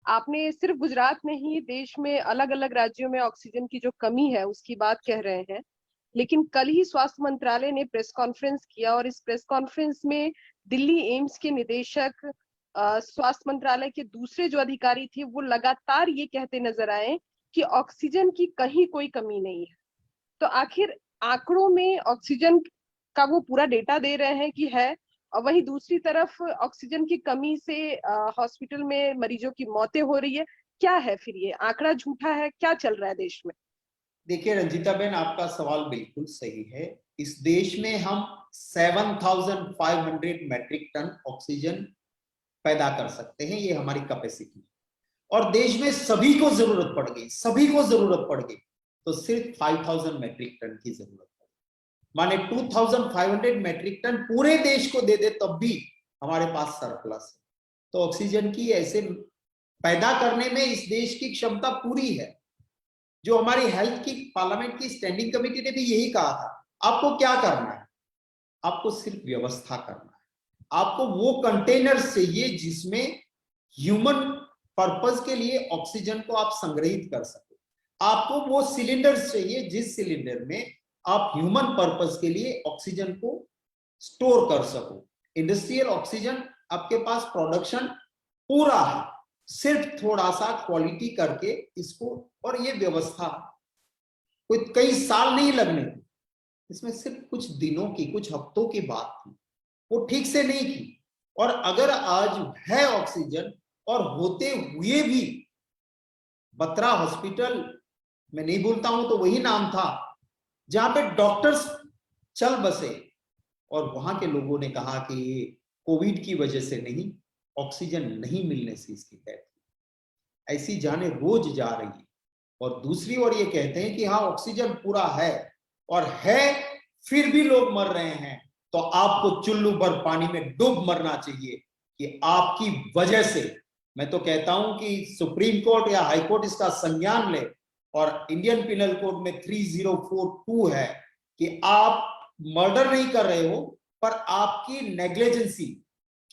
आपने सिर्फ गुजरात में ही देश में अलग अलग राज्यों में ऑक्सीजन की जो कमी है उसकी बात कह रहे हैं, लेकिन कल ही स्वास्थ्य मंत्रालय ने प्रेस कॉन्फ्रेंस किया और इस प्रेस कॉन्फ्रेंस में दिल्ली एम्स के निदेशक, स्वास्थ्य मंत्रालय के दूसरे जो अधिकारी थे वो लगातार ये कहते नजर आए कि ऑक्सीजन की कहीं कोई कमी नहीं है। तो आखिर आंकड़ों में ऑक्सीजन का वो पूरा डेटा दे रहे हैं कि है, और वहीं दूसरी तरफ ऑक्सीजन की कमी से हॉस्पिटल में मरीजों की मौतें हो रही है। क्या है फिर ये आंकड़ा झूठा है, क्या चल रहा है देश में? देखिए रंजीता बहन, आपका सवाल बिल्कुल सही है। इस देश में हम 7,500 मैट्रिक टन ऑक्सीजन पैदा कर सकते हैं, ये हमारी कैपेसिटी है। और देश में सभी को जरूरत पड़ गई, तो सिर्फ 5,000 मैट्रिक टन की जरूरत पड़ी। माने 2,500 मैट्रिक टन पूरे देश को दे दे तब भी हमारे पास सरप्लस है। तो ऑक्सीजन की ऐसे पैदा करने में इस देश की क्षमता पूरी है। जो हमारी हेल्थ की पार्लियामेंट की स्टैंडिंग कमेटी ने भी यही कहा था। आपको क्या करना है? आपको सिर्फ व्यवस्था करना है। आपको वो कंटेनर चाहिए जिसमें ह्यूमन पर्पस के लिए ऑक्सीजन को आप संग्रहित कर सको। आपको वो सिलेंडर चाहिए जिस सिलेंडर में आप ह्यूमन पर्पस के लिए ऑक्सीजन को स्टोर कर सको। इंडस्ट्रियल ऑक्सीजन आपके पास प्रोडक्शन पूरा है, सिर्फ थोड़ा सा क्वालिटी करके इसको, और ये व्यवस्था कोई कई साल नहीं लगने, इसमें सिर्फ कुछ दिनों की, कुछ हफ्तों की बात थी, वो ठीक से नहीं की। और अगर आज है ऑक्सीजन, और होते हुए भी बत्रा हॉस्पिटल, मैं नहीं बोलता हूं तो वही नाम था जहां पे डॉक्टर्स चल बसे, और वहां के लोगों ने कहा कि ये कोविड की वजह से नहीं, ऑक्सीजन नहीं मिलने से इसकी डेथ। ऐसी जाने रोज जा रही है। और दूसरी ओर ये कहते हैं कि हाँ ऑक्सीजन पूरा है, और है फिर भी लोग मर रहे हैं। तो आपको चुल्लू भर पानी में डूब मरना चाहिए कि आपकी वजह से। मैं तो कहता हूं कि सुप्रीम कोर्ट या हाई कोर्ट इसका संज्ञान ले, और इंडियन पिनल कोड में 3042 है कि आप मर्डर नहीं कर रहे हो, पर आपकी नेग्लिजेंसी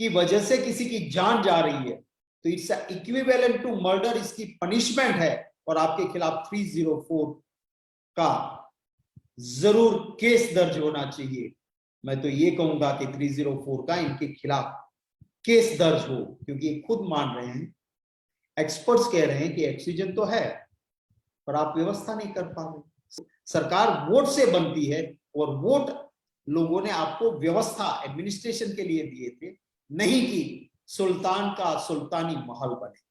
की वजह से किसी की जान जा रही है, तो इट्स इक्विवेलेंट टू मर्डर, इसकी पनिशमेंट है। और आपके खिलाफ 304 का जरूर केस दर्ज होना चाहिए। मैं तो ये कहूंगा कि 304 का इनके खिलाफ केस दर्ज हो, क्योंकि ये खुद मान रहे हैं, एक्सपर्ट्स कह रहे हैं कि ऑक्सीजन तो है पर आप व्यवस्था नहीं कर पा रहे। सरकार वोट से बनती है, और वोट लोगों ने आपको व्यवस्था एडमिनिस्ट्रेशन के लिए दिए थे, नहीं कि सुल्तान का सुल्तानी महल बने।